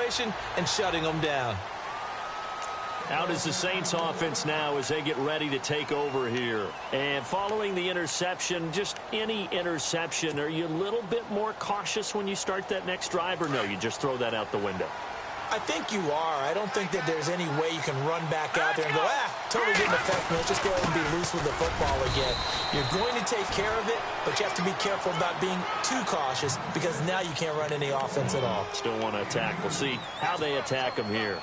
situation and shutting them down. Out is the Saints offense now as they get ready to take over here. And following the interception, just any interception, are you a little bit more cautious when you start that next drive, or no, you just throw that out the window? I think you are. I don't think that there's any way you can run back out there and go, totally didn't affect me. Let's just go ahead and be loose with the football again. You're going to take care of it, but you have to be careful about being too cautious because now you can't run any offense at all. Still want to attack. We'll see how they attack them here.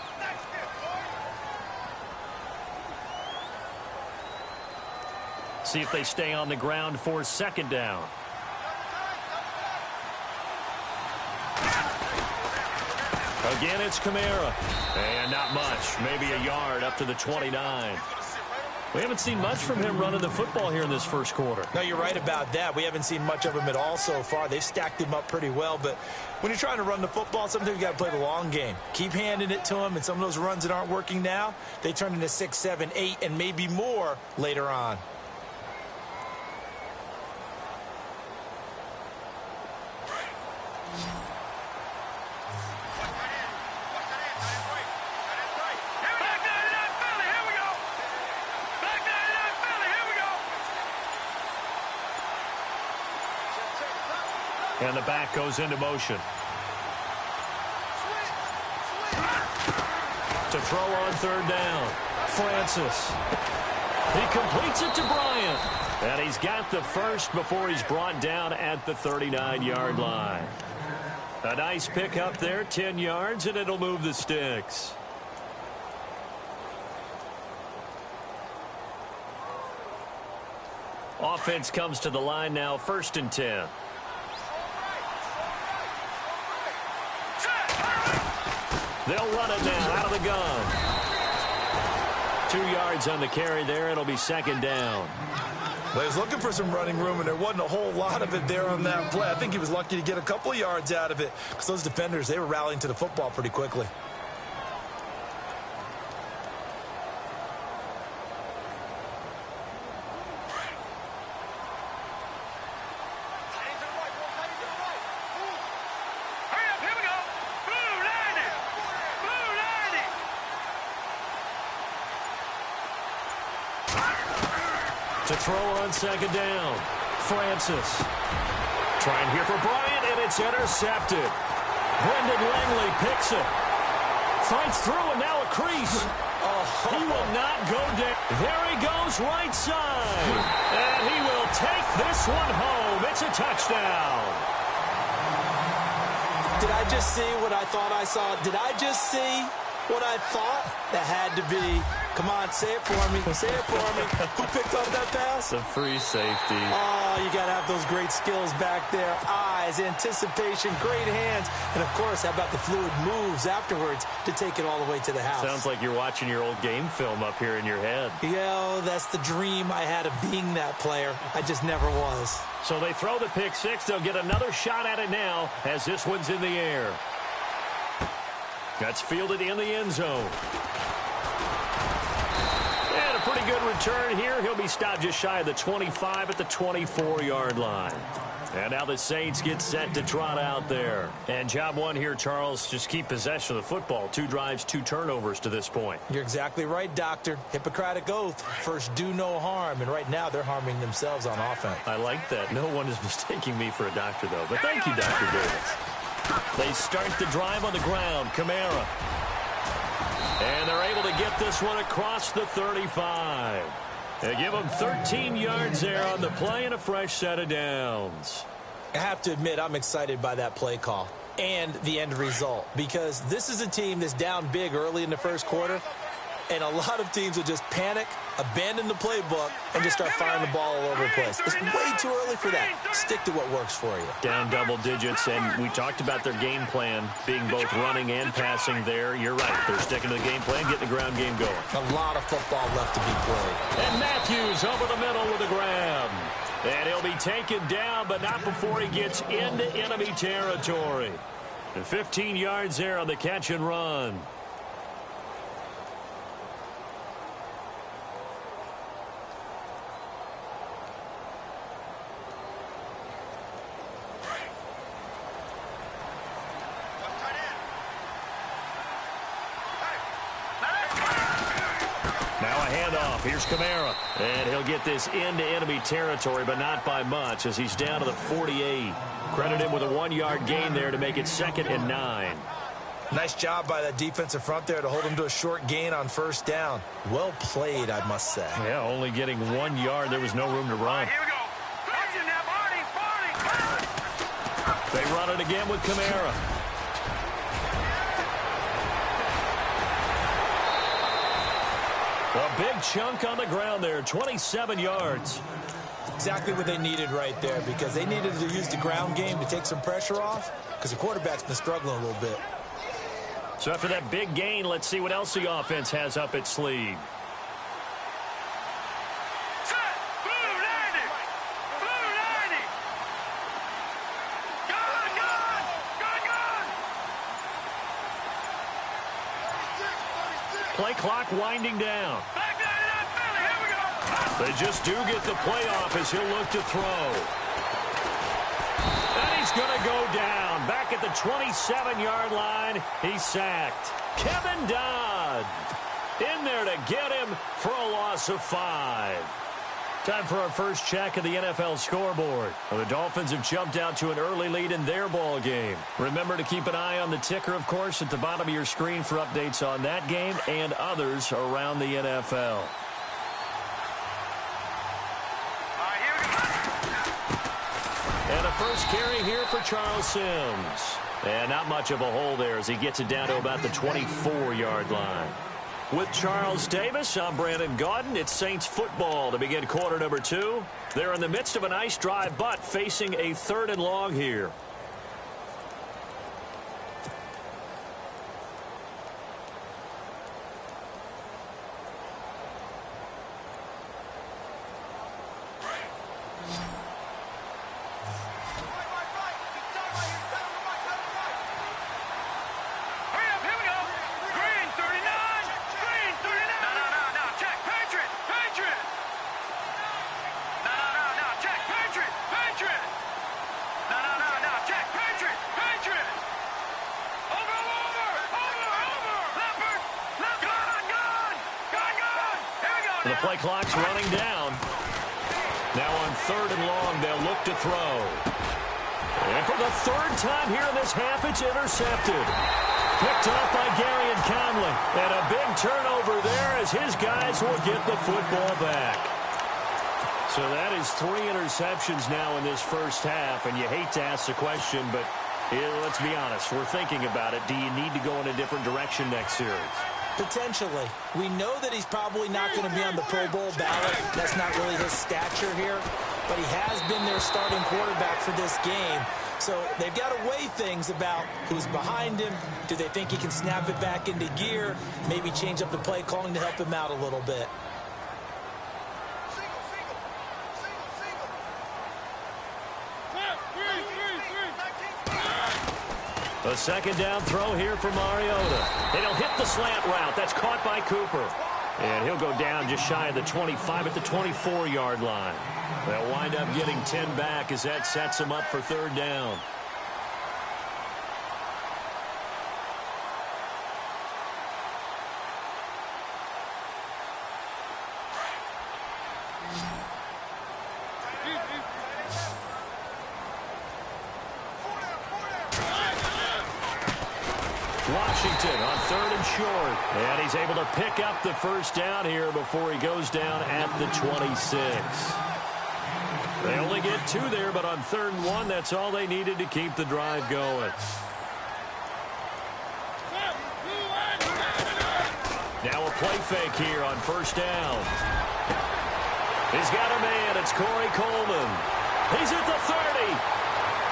See if they stay on the ground for second down. Again, it's Kamara. And not much. Maybe a yard up to the 29. We haven't seen much from him running the football here in this first quarter. No, you're right about that. We haven't seen much of him at all so far. They've stacked him up pretty well. But when you're trying to run the football, sometimes you got to play the long game. Keep handing it to him. And some of those runs that aren't working now, they turn into 6, 7, 8, and maybe more later on. And the back goes into motion. To throw on third down. Francis. He completes it to Bryant. And he's got the first before he's brought down at the 39-yard line. A nice pick up there, 10 yards, and it'll move the sticks. Offense comes to the line now, 1st and 10. They'll run it now out of the gun. 2 yards on the carry there. It'll be second down. Well, he was looking for some running room, and there wasn't a whole lot of it there on that play. I think he was lucky to get a couple of yards out of it because those defenders, they were rallying to the football pretty quickly. To throw on second down. Francis. Trying here for Bryant, and it's intercepted. Brendan Langley picks it. Fights through, and now a crease. He will not go down. There he goes, right side. And he will take this one home. It's a touchdown. Did I just see what I thought I saw? Did I just see what I thought? That had to be. Come on, say it for me. Say it for me. Who picked up that pass? The free safety. Oh, you got to have those great skills back there. Eyes, anticipation, great hands. And, of course, how about the fluid moves afterwards to take it all the way to the house? Sounds like you're watching your old game film up here in your head. Yeah, that's the dream I had of being that player. I just never was. So they throw the pick six. They'll get another shot at it now as this one's in the air. That's fielded in the end zone. And a pretty good return here. He'll be stopped just shy of the 25 at the 24-yard line. And now the Saints get set to trot out there. And job one here, Charles, just keep possession of the football. 2 drives, 2 turnovers to this point. You're exactly right, Doctor. Hippocratic oath. First, do no harm. And right now, they're harming themselves on offense. I like that. No one is mistaking me for a doctor, though. But thank you, Dr. Davis. They start the drive on the ground. Kamara. And they're able to get this one across the 35. They give them 13 yards there on the play and a fresh set of downs. I have to admit, I'm excited by that play call and the end result because this is a team that's down big early in the first quarter, and a lot of teams will just panic, abandon the playbook, and just start firing the ball all over the place. It's way too early for that. Stick to what works for you. Down double digits, and we talked about their game plan being both running and passing there. You're right. They're sticking to the game plan, getting the ground game going. A lot of football left to be played. And Matthews over the middle with a grab. And he'll be taken down, but not before he gets into enemy territory. And 15 yards there on the catch and run. handoff. Here's Kamara. And he'll get this into enemy territory, but not by much as he's down to the 48. Credit him with a 1-yard gain there to make it 2nd and 9. Nice job by that defensive front there to hold him to a short gain on first down. Well played, I must say. Yeah, only getting 1 yard. There was no room to run. Here we go. They run it again with Kamara. A big chunk on the ground there, 27 yards. Exactly what they needed right there, because they needed to use the ground game to take some pressure off, because the quarterback's been struggling a little bit. So after that big gain, let's see what else the offense has up its sleeve. Set. Blue 90. Blue 90. Gun, gun. Gun, gun. Play clock winding down. Back 99 Philly. Here we go. They just do get the playoff as he'll look to throw. And he's going to go down. Back at the 27-yard line, he's sacked. Kevin Dodd in there to get him for a loss of 5. Time for our first check of the NFL scoreboard. Well, the Dolphins have jumped out to an early lead in their ball game. Remember to keep an eye on the ticker, of course, at the bottom of your screen for updates on that game and others around the NFL. And a first carry here for Charles Sims. And not much of a hole there as he gets it down to about the 24-yard line. With Charles Davis, I'm Brandon Gaudin. It's Saints football to begin quarter number 2. They're in the midst of a nice drive, but facing a 3rd and long here. The play clock's running down. Now on 3rd and long, they'll look to throw. And for the 3rd time here in this half, it's intercepted. Picked off by Gary and Conley. And a big turnover there as his guys will get the football back. So that is 3 interceptions now in this first half. And you hate to ask the question, but let's be honest. We're thinking about it. Do you need to go in a different direction next series? Potentially. We know that he's probably not going to be on the Pro Bowl ballot. That's not really his stature here. But he has been their starting quarterback for this game. So they've got to weigh things about who's behind him. Do they think he can snap it back into gear? Maybe change up the play calling to help him out a little bit. A second down throw here for Mariota. And he'll hit the slant route. That's caught by Cooper. And he'll go down just shy of the 25 at the 24-yard line. They'll wind up getting 10 back as that sets them up for 3rd down. Washington on 3rd and short. And he's able to pick up the first down here before he goes down at the 26. They only get 2 there, but on 3rd and 1, that's all they needed to keep the drive going. Now a play fake here on first down. He's got a man. It's Corey Coleman. He's at the 30,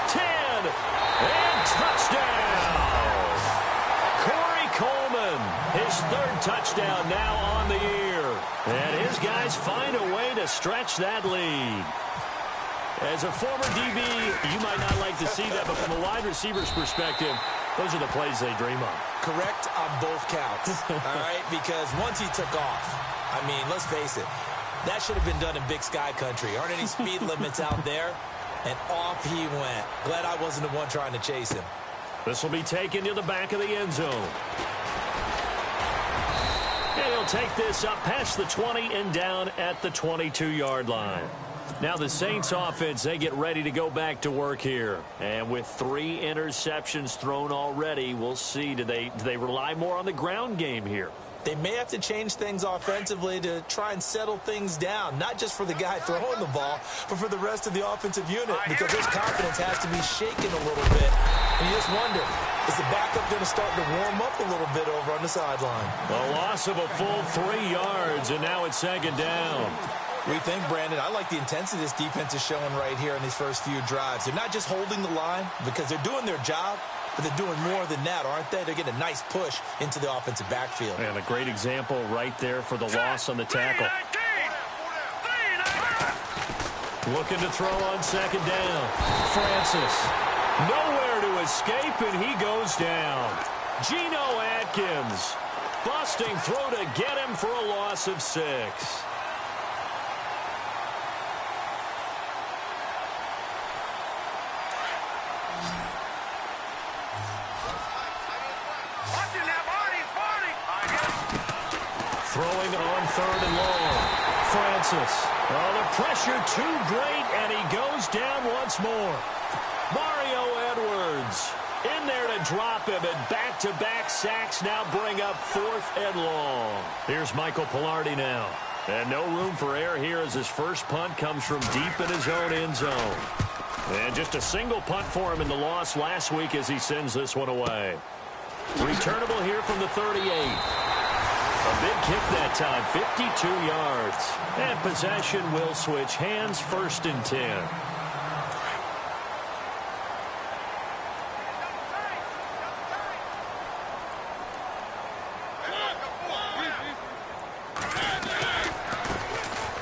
10, and touchdown. Coleman, his 3rd touchdown now on the year. And his guys find a way to stretch that lead. As a former DB, you might not like to see that, but from a wide receiver's perspective, those are the plays they dream of. Correct on both counts, all right? Because once he took off, I mean, let's face it, that should have been done in Big Sky Country. Aren't any speed limits out there? And off he went. Glad I wasn't the one trying to chase him. This will be taken to the back of the end zone. And he'll they'll take this up past the 20 and down at the 22-yard line. Now the Saints offense, they get ready to go back to work here. And with 3 interceptions thrown already, we'll see. Do they rely more on the ground game here? They may have to change things offensively to try and settle things down, not just for the guy throwing the ball, but for the rest of the offensive unit, because his confidence has to be shaken a little bit. And you just wonder, is the backup going to start to warm up a little bit over on the sideline? A loss of a full 3 yards, and now it's second down. We think, Brandon, I like the intensity this defense is showing right here in these first few drives. They're not just holding the line because they're doing their job, but they're doing more than that, aren't they? They're getting a nice push into the offensive backfield. And a great example right there for the loss on the tackle. Looking to throw on second down. Francis. Nowhere to escape, and he goes down. Geno Atkins. Busting through to get him for a loss of 6. Throwing on 3rd and long. Francis. Oh, the pressure too great, and he goes down once more. Mario Edwards in there to drop him, and back-to-back sacks now bring up 4th and long. Here's Michael Pilardi now. And no room for error here as his first punt comes from deep in his own end zone. And just a single punt for him in the loss last week as he sends this one away. Returnable here from the 38. A big kick that time, 52 yards. And possession will switch hands, 1st and 10.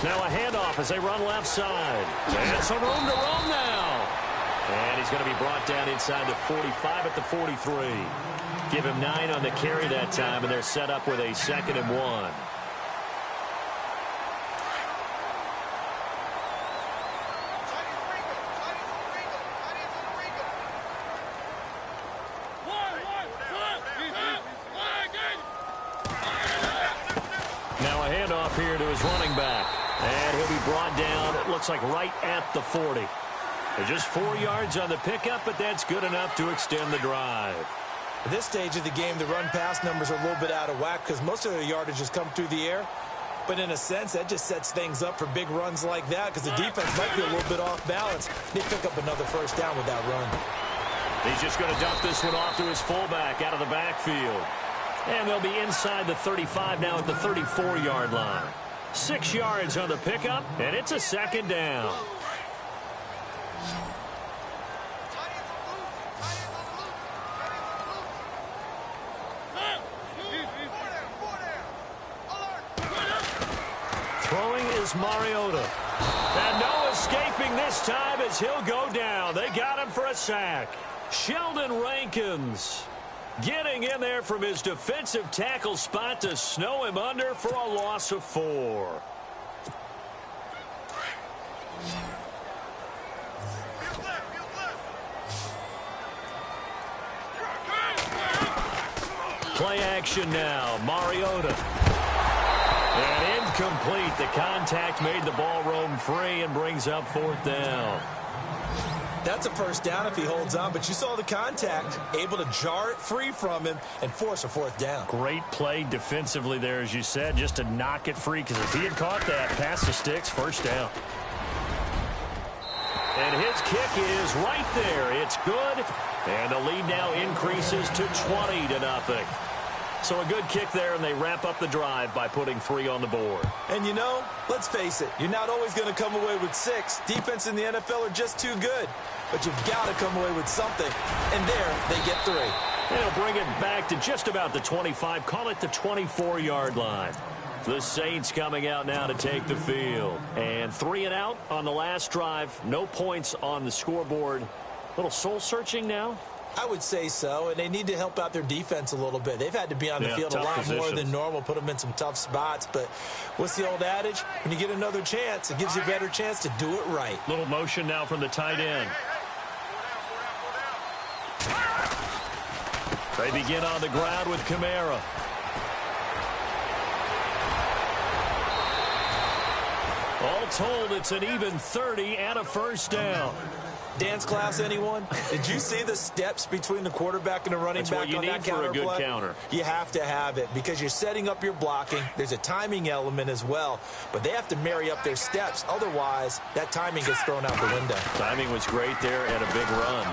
Now a handoff as they run left side. And some room to roam now. And he's going to be brought down inside the 45 at the 43. Give him 9 on the carry that time, and they're set up with a 2nd and 1. Now a handoff here to his running back. And he'll be brought down, it looks like right at the 40. They're just 4 yards on the pickup, but that's good enough to extend the drive. At this stage of the game, the run-pass numbers are a little bit out of whack because most of their yardage has come through the air. But in a sense, that just sets things up for big runs like that because the defense might be a little bit off balance. They pick up another first down with that run. He's just going to dump this one off to his fullback out of the backfield. And they'll be inside the 35 now at the 34-yard line. 6 yards on the pickup, and it's a 2nd down. Throwing is Mariota. And no escaping this time as he'll go down. They got him for a sack. Sheldon Rankins getting in there from his defensive tackle spot to snow him under for a loss of 4. Play action now. Mariota. And incomplete. The contact made the ball roam free and brings up 4th down. That's a first down if he holds on, but you saw the contact, able to jar it free from him and force a 4th down. Great play defensively there, as you said, just to knock it free, because if he had caught that, past the sticks, first down. And his kick is right there. It's good, and the lead now increases to 20-0. So a good kick there, and they wrap up the drive by putting 3 on the board. And you know, let's face it, you're not always going to come away with 6. Defense in the NFL are just too good. But you've got to come away with something. And there, they get 3. They'll bring it back to just about the 25, call it the 24-yard line. The Saints coming out now to take the field. And 3 and out on the last drive. No points on the scoreboard. A little soul-searching now. I would say so, and they need to help out their defense a little bit. They've had to be on the field a lot more than normal, put them in some tough spots. But what's the old adage? When you get another chance, it gives you a better chance to do it right. Little motion now from the tight end. They begin on the ground with Kamara. All told, it's an even 30 and a first down. Dance class, anyone? Did you see the steps between the quarterback and the running back on that counter for a good play? counter. You have to have it because you're setting up your blocking. There's a timing element as well, but they have to marry up their steps. Otherwise, that timing gets thrown out the window. Timing was great there and a big run.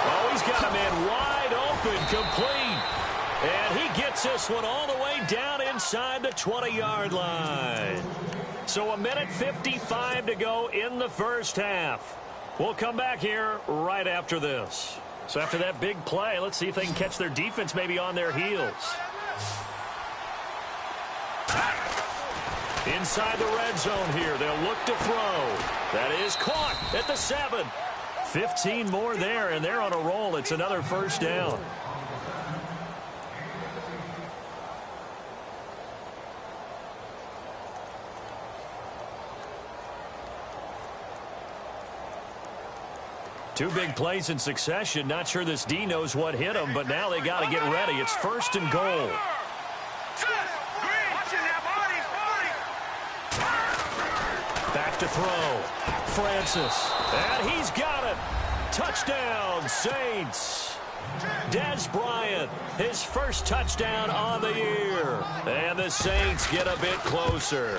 Oh, he's got a man wide open, complete. And he gets this one all the way down inside the 20-yard line. So a minute 55 to go in the first half. We'll come back here right after this. So after that big play, let's see if they can catch their defense maybe on their heels. Inside the red zone here, they'll look to throw. That is caught at the 7. 15 more there, and they're on a roll. It's another first down. Two big plays in succession. Not sure this D knows what hit him, but now they got to get ready. It's first and goal. Back to throw. Francis. And he's got it. Touchdown, Saints. Des Bryant, his first touchdown on the year. And the Saints get a bit closer.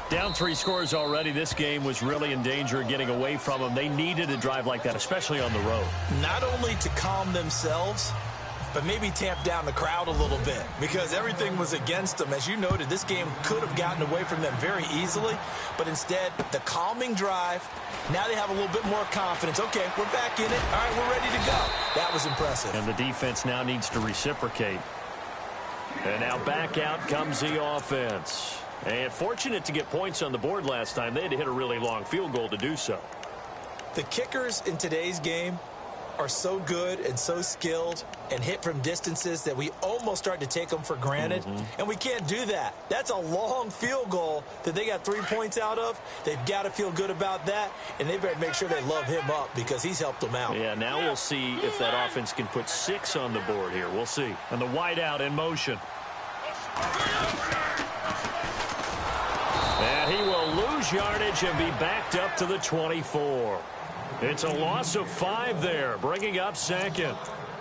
Down 3 scores already. This game was really in danger of getting away from them. They needed a drive like that, especially on the road. Not only to calm themselves, but maybe tamp down the crowd a little bit because everything was against them. As you noted, this game could have gotten away from them very easily, but instead, the calming drive, now they have a little bit more confidence. Okay, we're back in it. All right, we're ready to go. That was impressive. And the defense now needs to reciprocate. And now back out comes the offense. And fortunate to get points on the board last time. They had to hit a really long field goal to do so. The kickers in today's game are so good and so skilled and hit from distances that we almost start to take them for granted. And we can't do that. That's a long field goal that they got 3 points out of. They've got to feel good about that, and they better make sure they love him up because he's helped them out. Yeah, now we'll see if that offense can put 6 on the board here. We'll see. And the wideout in motion. And he will lose yardage and be backed up to the 24. It's a loss of 5 there, bringing up second.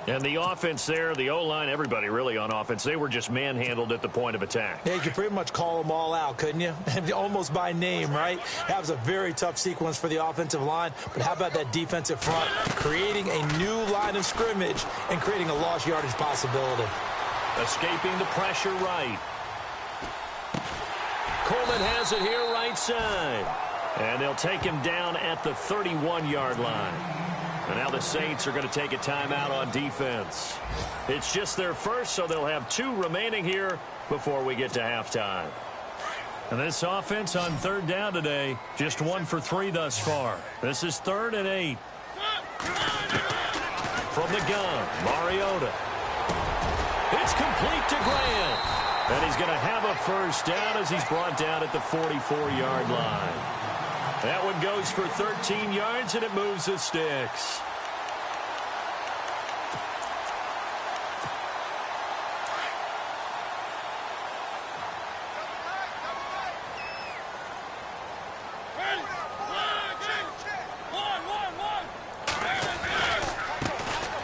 And the offense there, the O-line, everybody really on offense, they were just manhandled at the point of attack. Yeah, you could pretty much call them all out, couldn't you? Almost by name, right? That was a very tough sequence for the offensive line. But how about that defensive front? Creating a new line of scrimmage and creating a lost yardage possibility. Escaping the pressure right. Coleman has it here right side. And they'll take him down at the 31-yard line. And now the Saints are going to take a timeout on defense. It's just their first, so they'll have 2 remaining here before we get to halftime. And this offense on third down today, just 1 for 3 thus far. This is 3rd and 8. From the gun, Mariota. It's complete to Grant. And he's going to have a first down as he's brought down at the 44-yard line. That one goes for 13 yards, and it moves the sticks.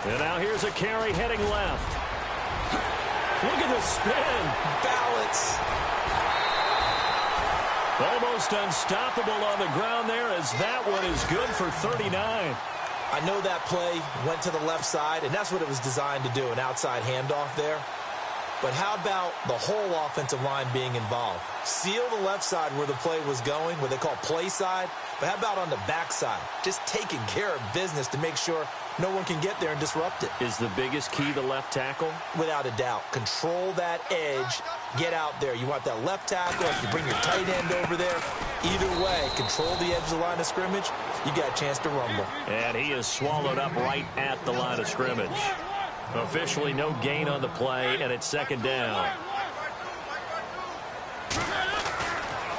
And now here's a carry heading left. Look at the spin. Balance. Almost unstoppable on the ground there as that one is good for 39. I know that play went to the left side, and that's what it was designed to do, an outside handoff there. But how about the whole offensive line being involved? Seal the left side where the play was going, what they call play side. But how about on the back side? Just taking care of business to make sure no one can get there and disrupt it. Is the biggest key the left tackle? Without a doubt. Control that edge. Get out there. You want that left tackle. If you bring your tight end over there, either way, control the edge of the line of scrimmage. You got a chance to rumble. And he is swallowed up right at the line of scrimmage. Officially no gain on the play, and it's 2nd down.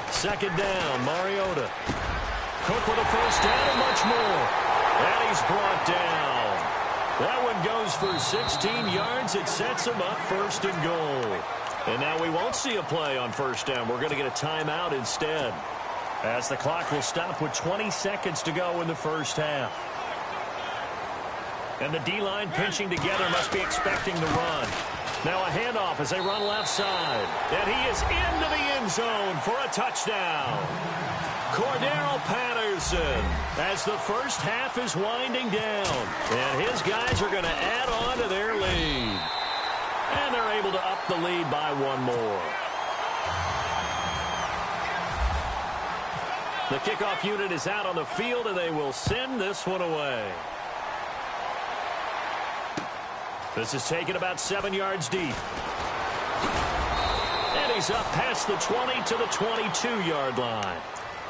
2nd down, Mariota. Cook with a first down and much more. And he's brought down. That one goes for 16 yards. It sets him up 1st and goal. And now we won't see a play on first down. We're going to get a timeout instead, as the clock will stop with 20 seconds to go in the first half. And the D-line pinching together must be expecting the run. Now a handoff as they run left side. And he is into the end zone for a touchdown. Cordero Patterson, as the first half is winding down. And his guys are going to add on to their lead. And they're able to up the lead by one more. The kickoff unit is out on the field, and they will send this one away. This is taken about 7 yards deep. And he's up past the 20 to the 22-yard line.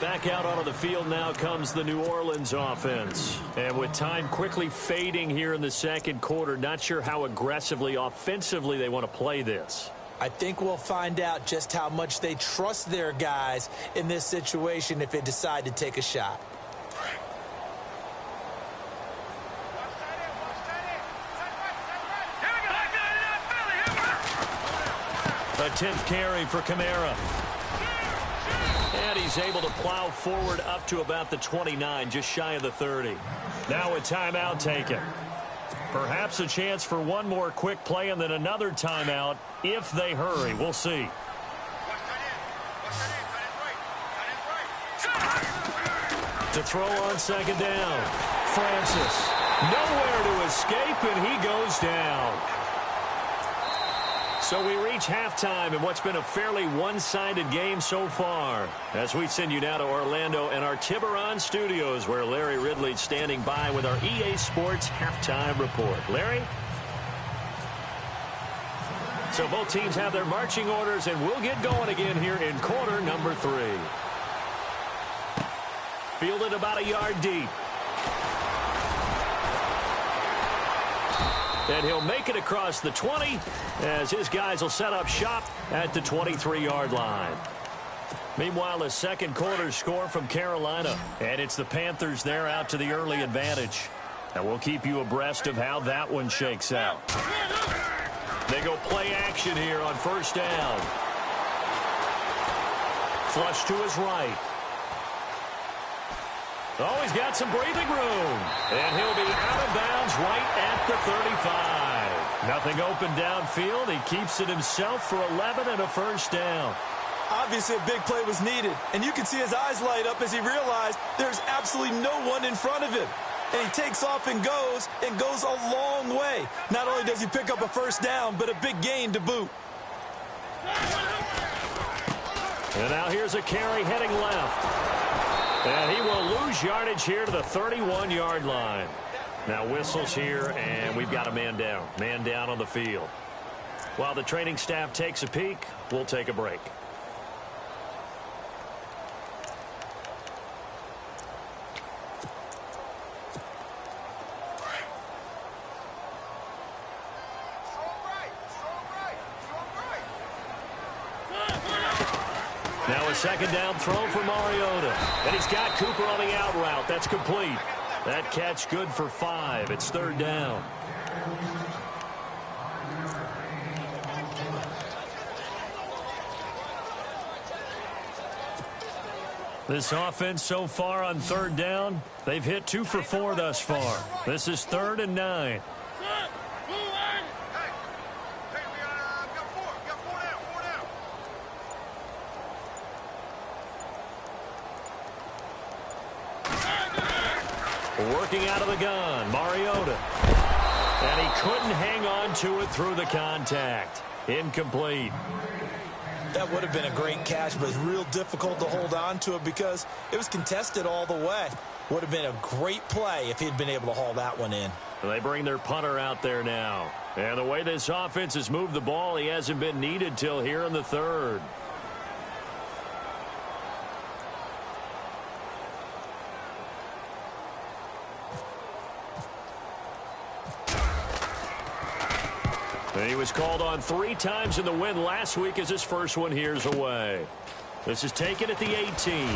Back out onto the field now comes the New Orleans offense. And with time quickly fading here in the second quarter, not sure how aggressively, offensively they want to play this. I think we'll find out just how much they trust their guys in this situation if they decide to take a shot. A 10th carry for Kamara. And he's able to plow forward up to about the 29, just shy of the 30. Now a timeout taken. Perhaps a chance for one more quick play and then another timeout if they hurry. We'll see. To throw on second down. Francis. Nowhere to escape, and he goes down. So we reach halftime in what's been a fairly one-sided game so far. As we send you now to Orlando and our Tiburon studios, where Larry Ridley's standing by with our EA Sports halftime report. Larry? So both teams have their marching orders, and we'll get going again here in quarter number 3. Fielded about a yard deep. And he'll make it across the 20 as his guys will set up shop at the 23-yard line. Meanwhile, the second quarter score from Carolina. And it's the Panthers there out to the early advantage. And we'll keep you abreast of how that one shakes out. They go play action here on first down. Flush to his right. Oh, he's got some breathing room. And he'll be out of bounds right at the 35. Nothing open downfield. He keeps it himself for 11 and a first down. Obviously, a big play was needed. And you can see his eyes light up as he realized there's absolutely no one in front of him. And he takes off and goes a long way. Not only does he pick up a first down, but a big gain to boot. And now here's a carry heading left. And he will lose yardage here to the 31-yard line. Now whistles here, and we've got a man down. Man down on the field. While the training staff takes a peek, we'll take a break. Now a second down throw for Mariota. And he's got Cooper on the out route. That's complete. That catch good for 5. It's third down. This offense so far on third down, they've hit 2 for 4 thus far. This is 3rd and 9. Working out of the gun, Mariota. And he couldn't hang on to it through the contact. Incomplete. That would have been a great catch, but it's real difficult to hold on to it because it was contested all the way. Would have been a great play if he'd been able to haul that one in. They bring their punter out there now. And the way this offense has moved the ball, he hasn't been needed till here in the 3rd. He was called on 3 times in the win last week as his first one here's away. This is taken at the 18.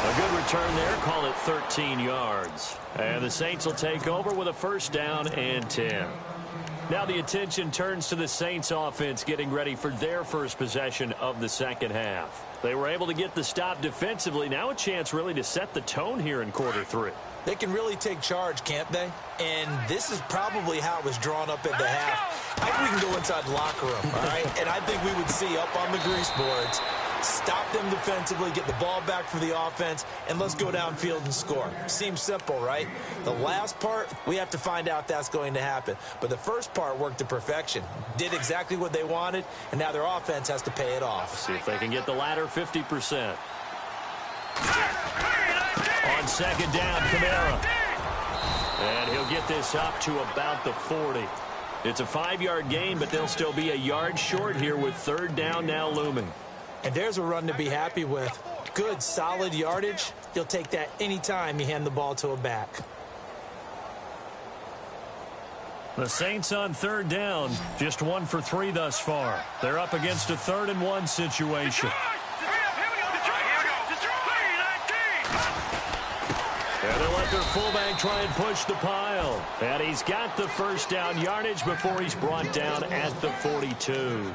A good return there, call it 13 yards. And the Saints will take over with a first down and 10. Now the attention turns to the Saints offense getting ready for their first possession of the second half. They were able to get the stop defensively. Now a chance really to set the tone here in quarter 3. They can really take charge, can't they? And this is probably how it was drawn up at the half. I think we can go inside the locker room, all right? And I think we would see up on the grease boards, stop them defensively, get the ball back for the offense, and let's go downfield and score. Seems simple, right? The last part, we have to find out if that's going to happen. But the first part worked to perfection. Did exactly what they wanted, and now their offense has to pay it off. See if they can get the latter 50%. On second down, Kamara. And he'll get this up to about the 40. It's a 5-yard gain, but they'll still be a yard short here with third down now looming. And there's a run to be happy with. Good, solid yardage. You'll take that anytime you hand the ball to a back. The Saints on third down, just 1 for 3 thus far. They're up against a 3rd and 1 situation. And they'll let their fullback try and push the pile. And he's got the first down yardage before he's brought down at the 42.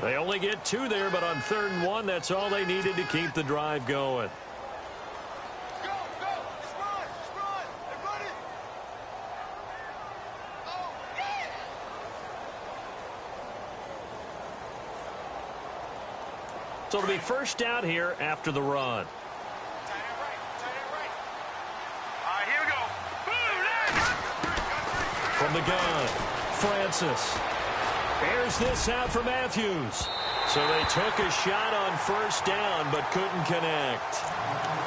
They only get 2 there, but on 3rd and 1, that's all they needed to keep the drive going. So it'll be first down here after the run. From the gun, Francis. Airs this out for Matthews. So they took a shot on first down, but couldn't connect.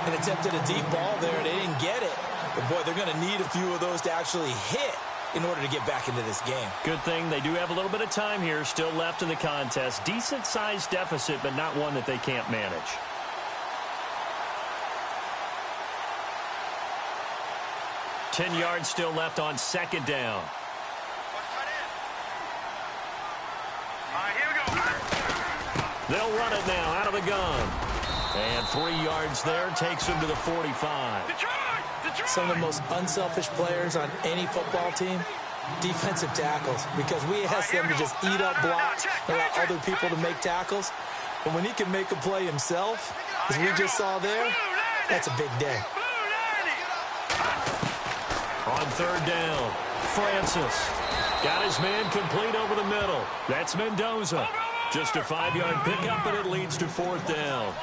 And attempted a deep ball there, and they didn't get it. But, boy, they're going to need a few of those to actually hit in order to get back into this game. Good thing they do have a little bit of time here still left in the contest. Decent-sized deficit, but not one that they can't manage. Ten yards still left on second down. They'll run it now out of the gun. And 3 yards there takes him to the 45. Some of the most unselfish players on any football team, defensive tackles, because we ask them to just eat up blocks and allow other people to make tackles. But when he can make a play himself, as we just saw there, that's a big day. On third down, Francis got his man complete over the middle. That's Mendoza. Just a 5-yard pickup, and it leads to fourth down.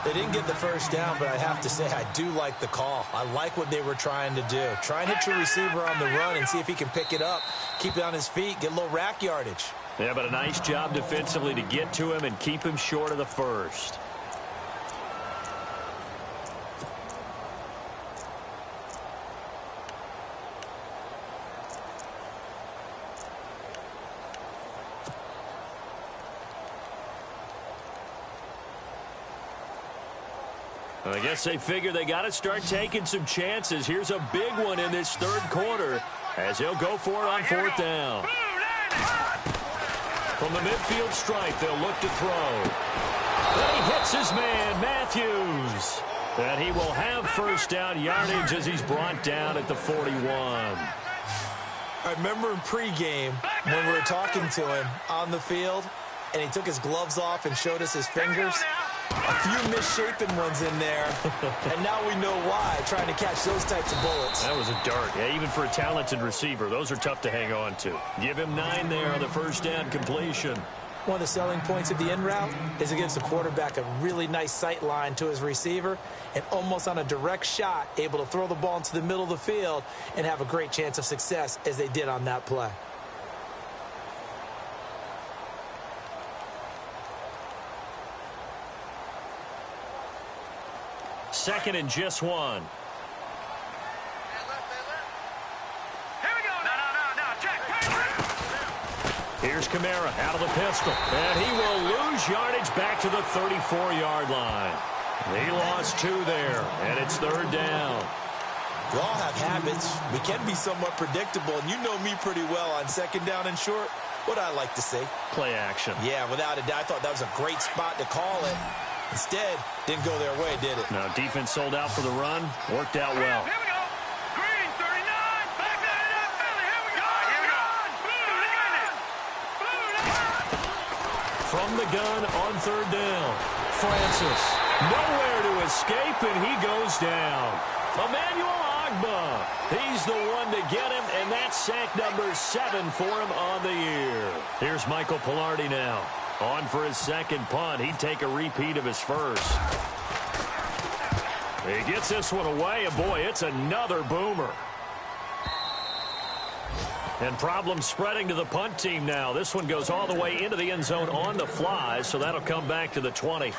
They didn't get the first down, but I have to say I do like the call. I like what they were trying to do. Try and hit your receiver on the run and see if he can pick it up, keep it on his feet, get a little rack yardage. Yeah, but a nice job defensively to get to him and keep him short of the first. I guess they figure they got to start taking some chances. Here's a big one in this third quarter as he'll go for it on fourth down. From the midfield stripe, they'll look to throw. Then he hits his man, Matthews. And he will have first down yardage as he's brought down at the 41. I remember in pregame when we were talking to him on the field, and he took his gloves off and showed us his fingers. A few misshapen ones in there, and now we know why, trying to catch those types of bullets. That was a dart. Yeah, even for a talented receiver, those are tough to hang on to. Give him 9 there on the first down completion. One of the selling points of the in route is it gives the quarterback a really nice sight line to his receiver, and almost on a direct shot, able to throw the ball into the middle of the field and have a great chance of success as they did on that play. Second and just 1. Here's Kamara out of the pistol. And he will lose yardage back to the 34-yard line. He lost 2 there, and it's third down. We all have habits. We can be somewhat predictable, and you know me pretty well on second down and short. What I like to see. Play action. Yeah, without a doubt. I thought that was a great spot to call it. Instead, didn't go their way, did it? Now, defense sold out for the run. Worked out well. Here we go. Green 39. Back that up, Philly. Here we go. Here we go. Blue from the gun on third down. Francis, nowhere to escape, and he goes down. Emmanuel Ogbah, he's the one to get him, and that's sack number 7 for him on the year. Here's Michael Pilardi now. On for his second punt. He'd take a repeat of his first. He gets this one away, and boy, it's another boomer. And problems spreading to the punt team now. This one goes all the way into the end zone on the fly, so that'll come back to the 20.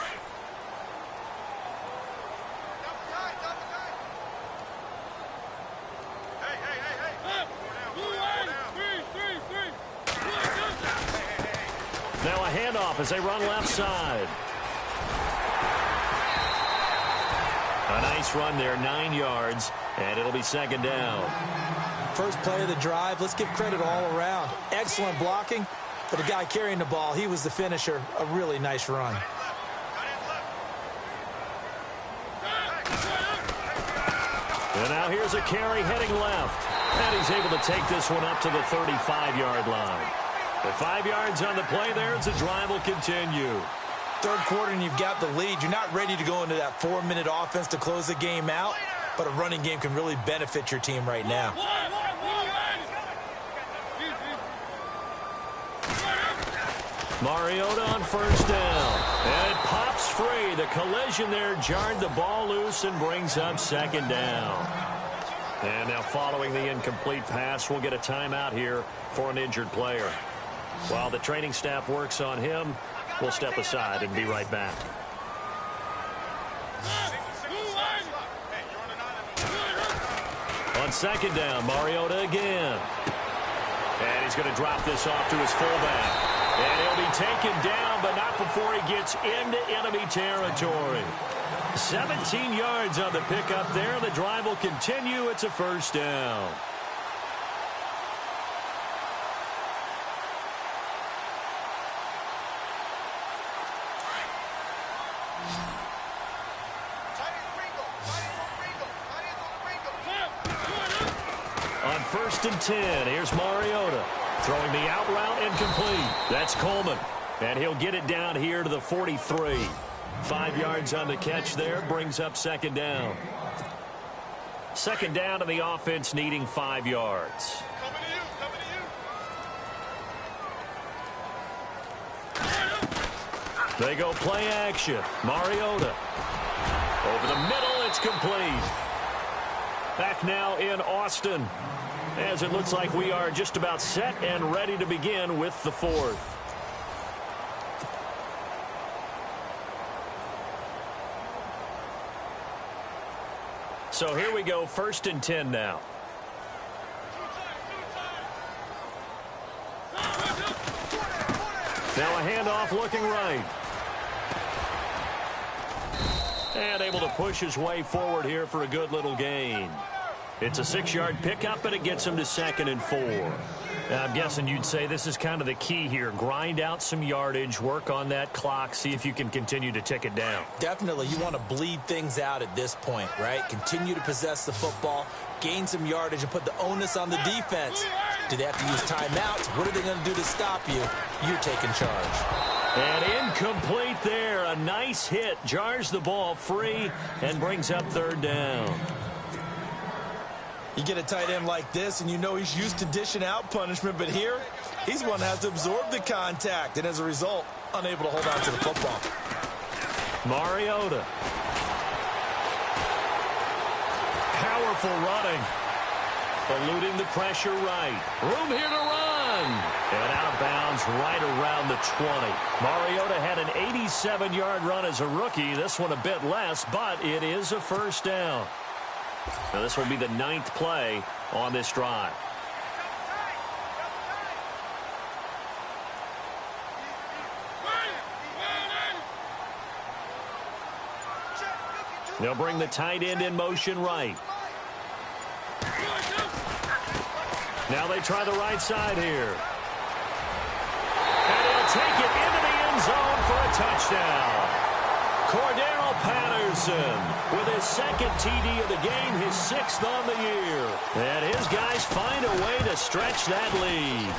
Now a handoff as they run left side. A nice run there, 9 yards, and it'll be second down. First play of the drive, let's give credit all around. Excellent blocking, but the guy carrying the ball, he was the finisher. A really nice run. And now here's a carry heading left. And he's able to take this one up to the 35-yard line. With 5 yards on the play there, as the drive will continue. Third quarter and you've got the lead. You're not ready to go into that 4-minute offense to close the game out, but a running game can really benefit your team right now. Mariota on first down. And it pops free. The collision there jarred the ball loose and brings up second down. And now following the incomplete pass, we'll get a timeout here for an injured player. While the training staff works on him, we'll step aside and be right back. On second down, Mariota again. And he's going to drop this off to his fullback. And he'll be taken down, but not before he gets into enemy territory. 17 yards on the pickup there. The drive will continue. It's a first down. On first and 10, here's Mariota. Throwing the out route incomplete. That's Coleman. And he'll get it down here to the 43. 5 yards on the catch there. Brings up second down. Second down to the offense needing 5 yards. They go play action. Mariota. Over the middle, it's complete. Back now in Austin, as it looks like we are just about set and ready to begin with the fourth. So here we go, first and 10 now. Now a handoff looking right. And able to push his way forward here for a good little gain. It's a 6-yard pickup, and it gets him to 2nd and 4. I'm guessing you'd say this is kind of the key here. Grind out some yardage, work on that clock, see if you can continue to tick it down. Definitely. You want to bleed things out at this point, right? Continue to possess the football, gain some yardage, and put the onus on the defense. Do they have to use timeouts? What are they going to do to stop you? You're taking charge. And incomplete there. A nice hit. Jars the ball free and brings up third down. You get a tight end like this, and you know he's used to dishing out punishment, but here, he's one that has to absorb the contact, and as a result, unable to hold on to the football. Mariota. Powerful running. Eluding the pressure right. Room here to run. And out of bounds right around the 20. Mariota had an 87-yard run as a rookie. This one a bit less, but it is a first down. Now this will be the 9th play on this drive. They'll bring the tight end in motion right. Now they try the right side here. And he'll take it into the end zone for a touchdown. Cordero Patterson with his 2nd TD of the game, his 6th on the year. And his guys find a way to stretch that lead.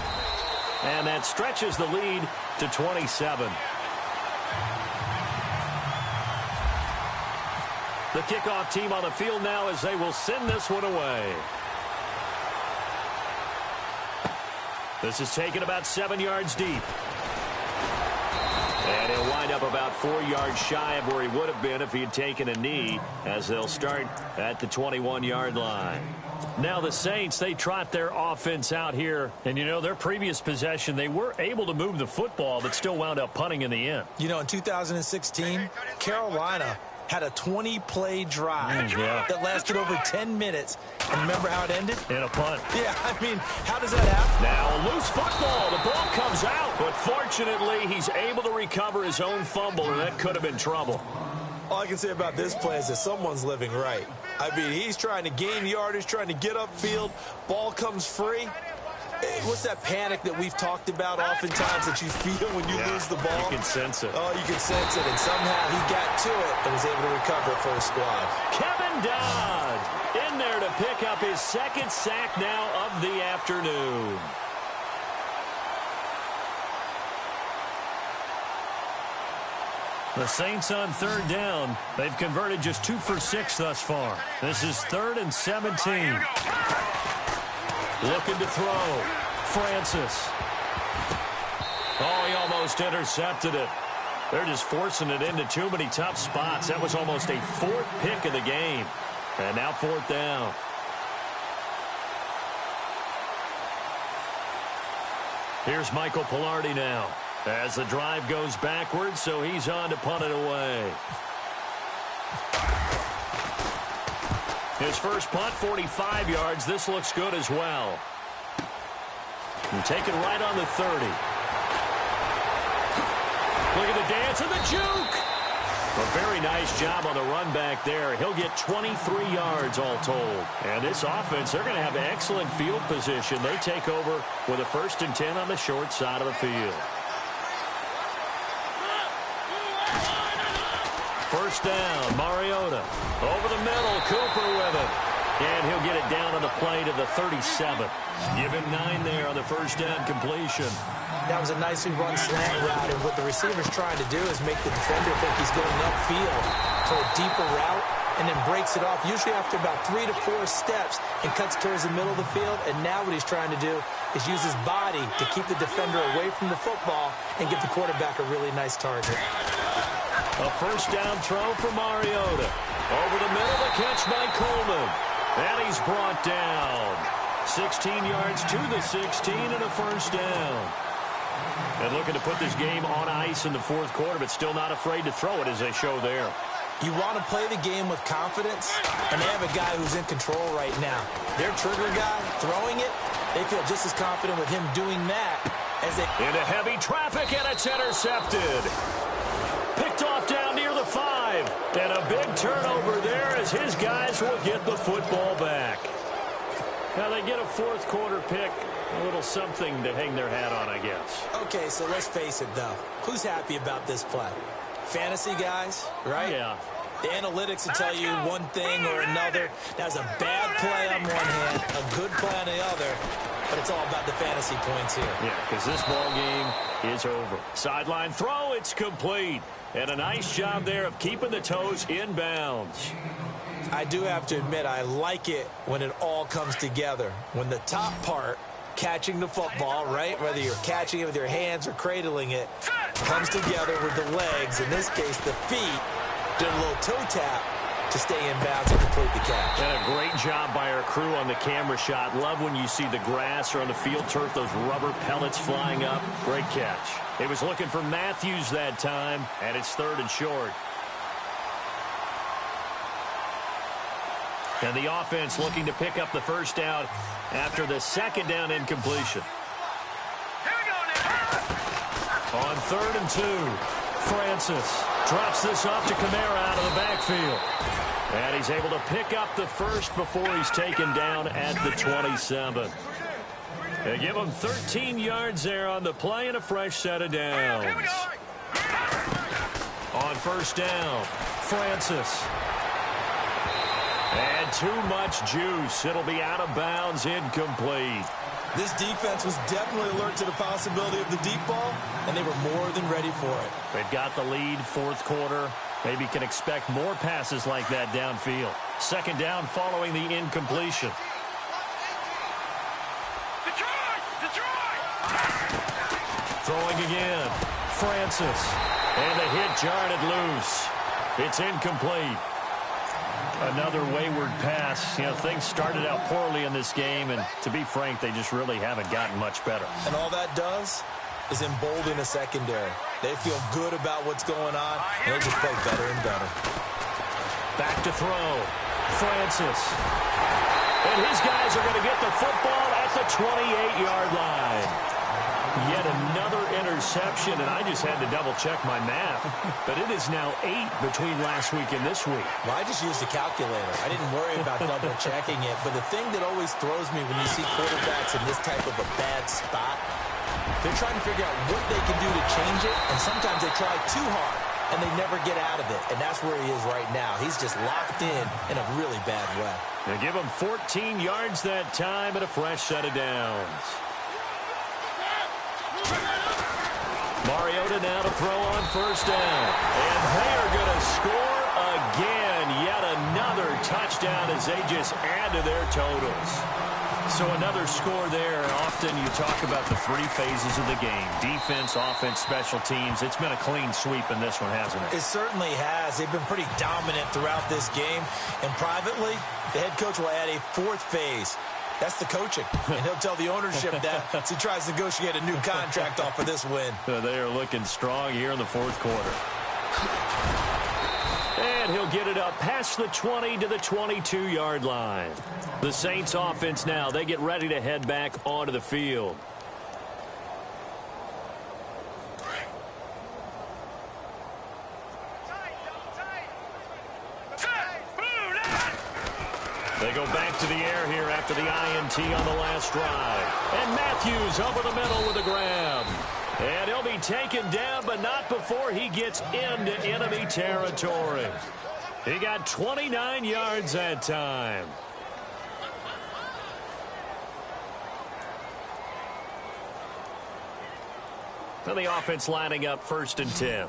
And that stretches the lead to 27. The kickoff team on the field now as they will send this one away. This is taken about 7 yards deep. And he'll wind up about 4 yards shy of where he would have been if he had taken a knee, as they'll start at the 21-yard line. Now the Saints, they trot their offense out here. And, you know, their previous possession, they were able to move the football, but still wound up punting in the end. You know, in 2016, Carolina had a 20-play drive that lasted over 10 minutes. And remember how it ended? In a punt. Yeah, I mean, how does that happen? Now a loose football. The ball comes out. But fortunately, he's able to recover his own fumble, and that could have been trouble. All I can say about this play is that someone's living right. I mean, he's trying to gain yardage, trying to get upfield. Ball comes free. What's that panic that we've talked about oftentimes that you feel when you lose the ball? You can sense it. Oh, you can sense it. And somehow he got to it and was able to recover it for his squad. Kevin Dodd in there to pick up his second sack now of the afternoon. The Saints on third down. They've converted just 2 for 6 thus far. This is 3rd and 17. Looking to throw. Francis. Oh, he almost intercepted it. They're just forcing it into too many tough spots. That was almost a 4th pick of the game. And now 4th down. Here's Michael Pilardi now. As the drive goes backwards, so he's on to punt it away. His first punt, 45 yards. This looks good as well. And taken right on the 30. Look at the dance and the juke. A very nice job on the run back there. He'll get 23 yards all told. And this offense, they're going to have excellent field position. They take over with a 1st and 10 on the short side of the field. First down, Mariota. Over the middle, Cooper with it. And he'll get it down on the play to the 37. Give him 9 there on the first down completion. That was a nicely run slant route, and what the receiver's trying to do is make the defender think he's going upfield for a deeper route, and then breaks it off, usually after about 3 to 4 steps, and cuts towards the middle of the field. And now what he's trying to do is use his body to keep the defender away from the football and give the quarterback a really nice target. A first down throw for Mariota. Over the middle, the catch by Coleman. And he's brought down. 16 yards to the 16 and a first down. And looking to put this game on ice in the 4th quarter, but still not afraid to throw it as they show there. You want to play the game with confidence, and they have a guy who's in control right now. Their trigger guy throwing it, they feel just as confident with him doing that as they... Into heavy traffic, and it's intercepted. Picked off down near the 5. And a big turnover there as his guys will get the football back. Now they get a 4th quarter pick. A little something to hang their hat on, I guess. Okay, so let's face it, though. Who's happy about this play? Fantasy guys, right? Yeah. The analytics will tell you one thing or another. That's a bad play on one hand, a good play on the other. But it's all about the fantasy points here. Yeah, because this ball game is over. Sideline throw, it's complete. And a nice job there of keeping the toes in bounds. I do have to admit, I like it when it all comes together. When the top part, catching the football, right, whether you're catching it with your hands or cradling it, comes together with the legs, in this case the feet, did a little toe tap to stay in bounds and complete the catch. And a great job by our crew on the camera shot. Love when you see the grass or on the field turf, those rubber pellets flying up. Great catch. It was looking for Matthews that time, and it's 3rd and short. And the offense looking to pick up the first down after the 2nd down incompletion. On 3rd and 2, Francis drops this off to Kamara out of the backfield. And he's able to pick up the first before he's taken down at the 27. They give him 13 yards there on the play and a fresh set of downs. On first down, Francis. And too much juice. It'll be out of bounds, incomplete. This defense was definitely alert to the possibility of the deep ball, and they were more than ready for it. They've got the lead, fourth quarter. Maybe can expect more passes like that downfield. Second down following the incompletion. Detroit! Throwing again. Francis. And a hit jarred it loose. It's incomplete. Another wayward pass. You know, things started out poorly in this game, and to be frank, they just really haven't gotten much better. And all that does is embolden a secondary. They feel good about what's going on, and they just play better and better. Back to throw. Francis. And his guys are going to get the football at the 28-yard line. Yet another interception, and I just had to double-check my math. But it is now 8 between last week and this week. Well, I just used a calculator. I didn't worry about double-checking it. But the thing that always throws me when you see quarterbacks in this type of a bad spot, they're trying to figure out what they can do to change it, and sometimes they try too hard, and they never get out of it. And that's where he is right now. He's just locked in a really bad way. They give him 14 yards that time and a fresh set of downs. Mariota now to throw on first down. And they are going to score again. Yet another touchdown as they just add to their totals. So another score there. Often you talk about the three phases of the game. Defense, offense, special teams. It's been a clean sweep in this one, hasn't it? It certainly has. They've been pretty dominant throughout this game. And privately, the head coach will add a fourth phase. That's the coaching. And he'll tell the ownership that as he tries to negotiate a new contract off of this win. They are looking strong here in the fourth quarter. And he'll get it up past the 20 to the 22-yard line. The Saints offense now, they get ready to head back onto the field. They go back to the air here after the INT on the last drive. And Matthews over the middle with a grab. And he'll be taken down, but not before he gets into enemy territory. He got 29 yards that time. So the offense lining up 1st and 10.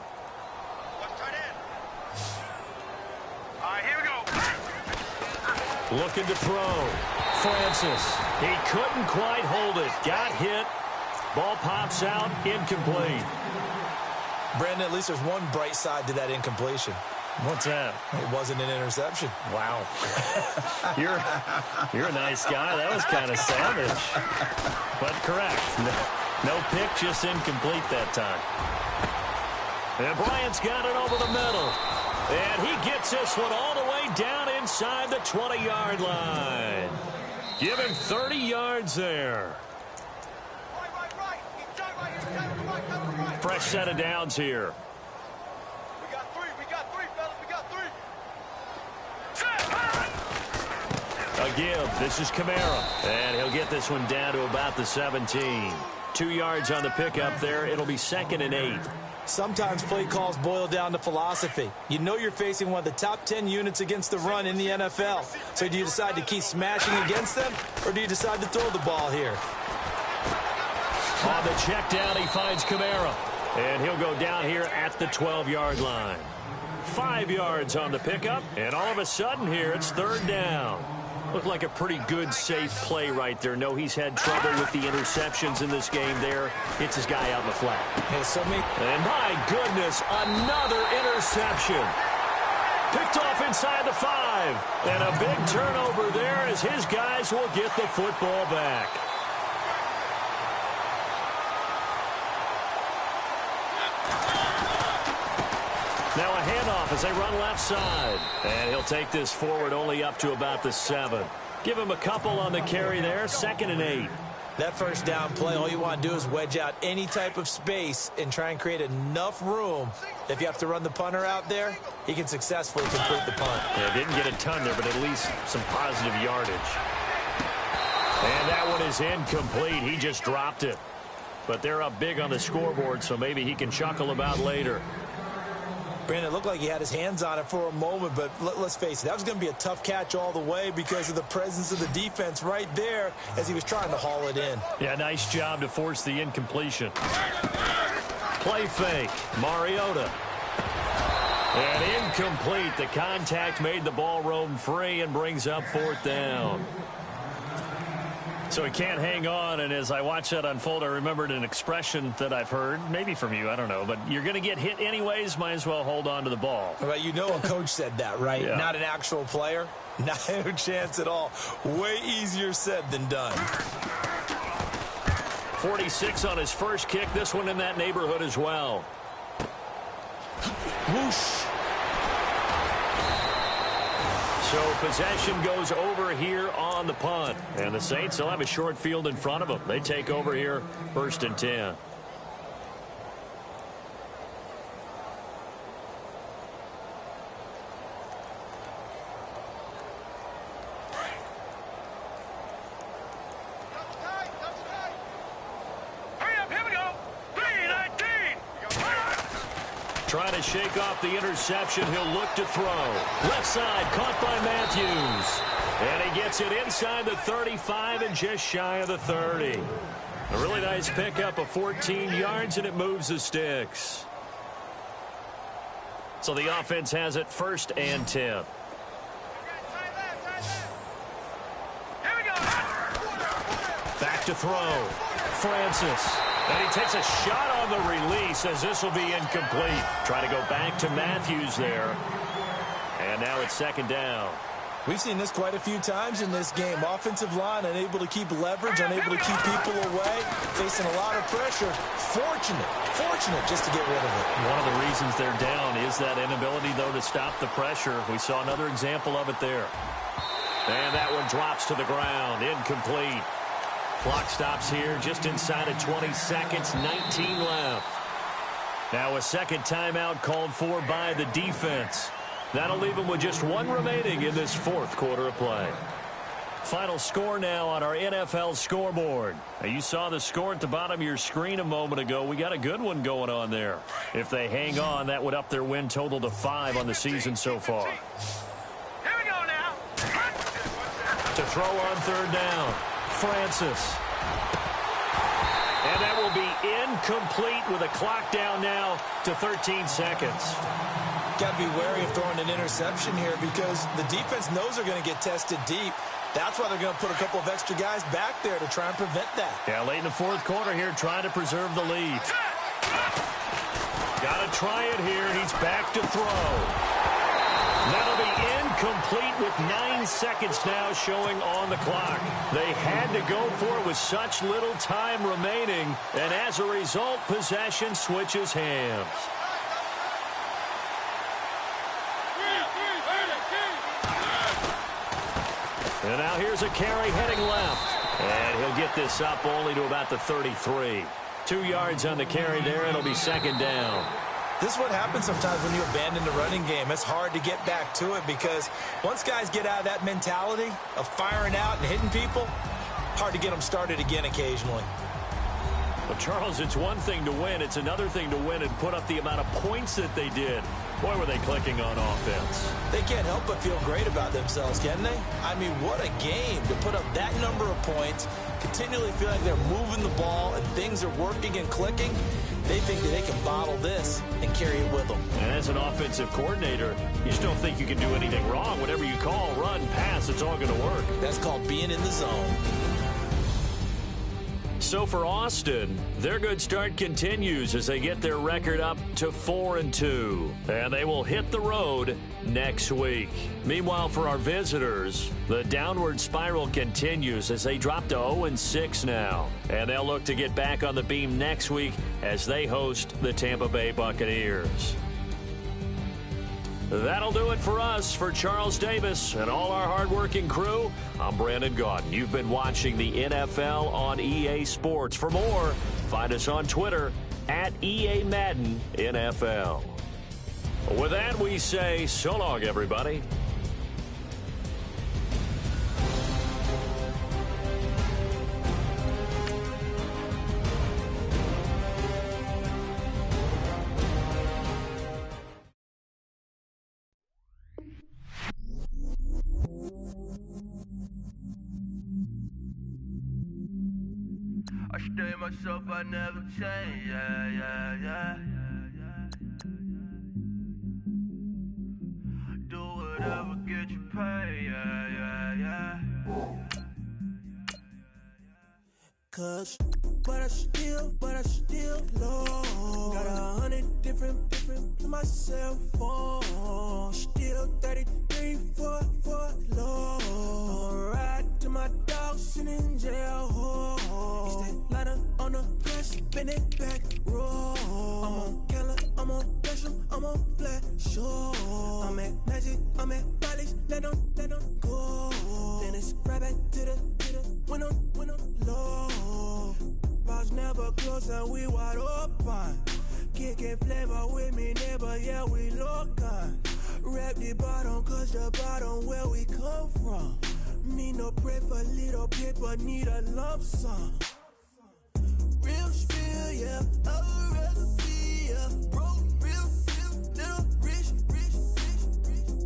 Looking to throw. Francis. He couldn't quite hold it. Got hit. Ball pops out. Incomplete. Brandon, at least there's one bright side to that incompletion. What's that? It wasn't an interception. Wow. You're a nice guy. That was kind of savage. But correct. No pick, just incomplete that time. And Bryant's got it over the middle. And he gets this one all the way down inside the 20-yard line. Give him 30 yards there. Fresh set of downs here. We got three, fellas. We got three. A give. This is Kamara. And he'll get this one down to about the 17. 2 yards on the pickup there. It'll be 2nd and 8. Sometimes play calls boil down to philosophy. You know you're facing one of the top 10 units against the run in the NFL. So do you decide to keep smashing against them, or do you decide to throw the ball here? On the check down, he finds Kamara. And he'll go down here at the 12-yard line. 5 yards on the pickup, and all of a sudden here, it's 3rd down. Looked like a pretty good, safe play right there. No, he's had trouble with the interceptions in this game there. It's his guy out in the flat. And my goodness, another interception. Picked off inside the 5. And a big turnover there as his guys will get the football back. Now a handoff as they run left side. And he'll take this forward only up to about the 7. Give him a couple on the carry there. 2nd and 8. That first down play, all you want to do is wedge out any type of space and try and create enough room. If you have to run the punter out there, he can successfully complete the punt. Yeah, didn't get a ton there, but at least some positive yardage. And that one is incomplete. He just dropped it. But they're up big on the scoreboard, so maybe he can chuckle about later. Brandon, it looked like he had his hands on it for a moment, but let's face it, that was going to be a tough catch all the way because of the presence of the defense right there as he was trying to haul it in. Yeah, nice job to force the incompletion. Play fake. Mariota. And incomplete. The contact made the ball roam free and brings up 4th down. So he can't hang on, and as I watch that unfold, I remembered an expression that I've heard, maybe from you, I don't know, but you're going to get hit anyways, might as well hold on to the ball. Well, you know a coach said that, right? Yeah. Not an actual player. Not a chance at all. Way easier said than done. 46 on his first kick, this one in that neighborhood as well. Whoosh. So possession goes over here on the punt. And the Saints will have a short field in front of them. They take over here 1st and 10. Trying to shake off the interception. He'll look to throw. Left side, caught by Matthews. And he gets it inside the 35 and just shy of the 30. A really nice pickup of 14 yards, and it moves the sticks. So the offense has it 1st and 10. Back to throw. Francis. And he takes a shot on the release as this will be incomplete. Try to go back to Matthews there. And now it's 2nd down. We've seen this quite a few times in this game. Offensive line unable to keep leverage, unable to keep people away, facing a lot of pressure. Fortunate just to get rid of it. One of the reasons they're down is that inability, though, to stop the pressure. We saw another example of it there. And that one drops to the ground. Incomplete. Clock stops here just inside of 20 seconds, 19 left. Now a second timeout called for by the defense. That'll leave them with just 1 remaining in this 4th quarter of play. Final score now on our NFL scoreboard. Now you saw the score at the bottom of your screen a moment ago. We got a good one going on there. If they hang on, that would up their win total to 5 on the season so far. Here we go now. To throw on 3rd down. Francis. And that will be incomplete with a clock down now to 13 seconds. Got to be wary of throwing an interception here because the defense knows they're going to get tested deep. That's why they're going to put a couple of extra guys back there to try and prevent that. Yeah, late in the 4th quarter here, trying to preserve the lead. Got to try it here. He's back to throw. That'll be incomplete with 9 seconds now showing on the clock. They had to go for it with such little time remaining, and as a result, possession switches hands. And now here's a carry heading left. And he'll get this up only to about the 33. 2 yards on the carry there. It'll be 2nd down. This is what happens sometimes when you abandon the running game. It's hard to get back to it because once guys get out of that mentality of firing out and hitting people, hard to get them started again occasionally. Well, Charles, it's one thing to win. It's another thing to win and put up the amount of points that they did. Boy, were they clicking on offense. They can't help but feel great about themselves, can they? I mean, what a game to put up that number of points, continually feel like they're moving the ball and things are working and clicking. They think that they can bottle this and carry it with them. And as an offensive coordinator, you just don't think you can do anything wrong. Whatever you call, run, pass, it's all going to work. That's called being in the zone. So for Austin, their good start continues as they get their record up to 4-2. And they will hit the road next week. Meanwhile, for our visitors, the downward spiral continues as they drop to 0-6 now. And they'll look to get back on the beam next week as they host the Tampa Bay Buccaneers. That'll do it for us. For Charles Davis and all our hardworking crew, I'm Brandon Gaudin. You've been watching the NFL on EA Sports. For more, find us on Twitter at EA Madden NFL. With that, we say so long, everybody. stay myself, I never change, yeah. Do whatever, get you paid, yeah. Cause, but I still low. Got 100 different to my cell phone. Still 33 for low. I'ma ride to my dog sitting in jail. It's that lighter on the press, spin it back, roll. I'm on Keller, I'm on Besham, I'm on Flat Shore. I'm at Magic, I'm at Follies, let them go. Then it's right back to the when I'm low. Bars never close and we wide open. Kicking flavor with me, neighbor, yeah, we local. Rap the bottom, cause the bottom where we come from. Me no pray for little paper, need a lump sum. Real spill, yeah, I would rather be, yeah. Broke, real, little rich.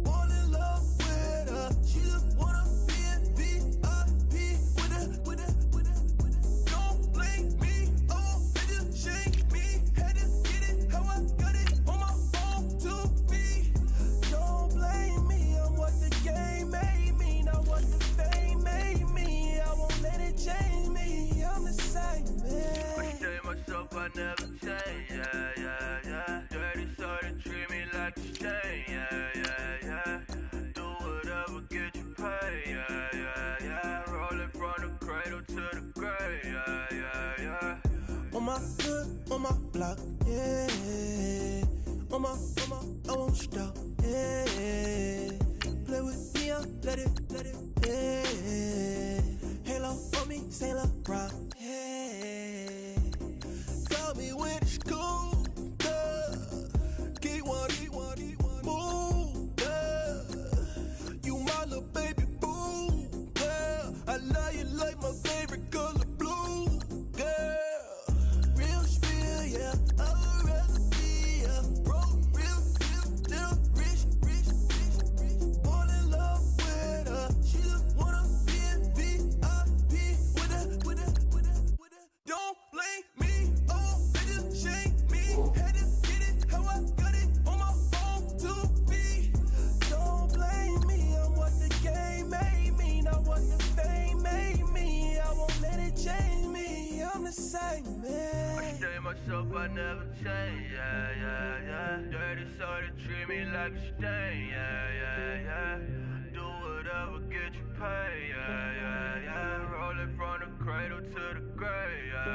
Fall in love with her, she just wanna be in VIP with her. Don't blame me, oh, they just shake me. Had to get it, how I got it on my phone to be. Don't blame me, I'm what the game made me, not what the fame made me. I won't let it change me, I'm the same man. I stay myself, I never change, yeah. Dirty, so they treat me like a stain, yeah. Do whatever, get you paid, yeah. Rolling from the cradle to the grave, yeah. On my hood, on my block, yeah. On my, I won't stop, yeah. Play with me, I'll let it, yeah. Halo on me, Saint Laurent, yeah. Got me with school, yeah. Keep one, move, yeah. You my little baby boo, yeah. I love you like my favorite color blue, girl. Real spill, yeah, I would rather be, yeah. Broke, real, little rich. Fall in love with her, she just wanna be in VIP with her. Don't blame me, oh, they just shake me. Had to get it, how I got it on my phone to be. Don't blame me, I'm what the game made me, not what the fame made me. I won't let it change me, I'm the same man. I stay myself, I never change, yeah. Dirty, so they treat me like a stain, yeah. Do whatever, get you paid, yeah. Rolling from the cradle to the grave, yeah.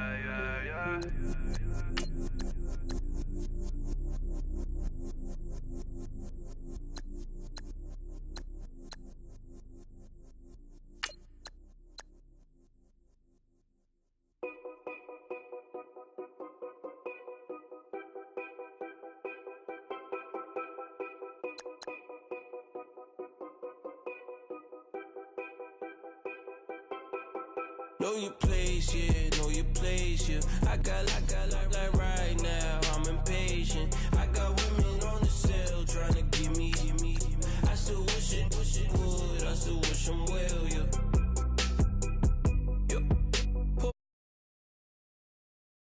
Know your place, yeah, know your place, yeah. I got like right now, I'm impatient.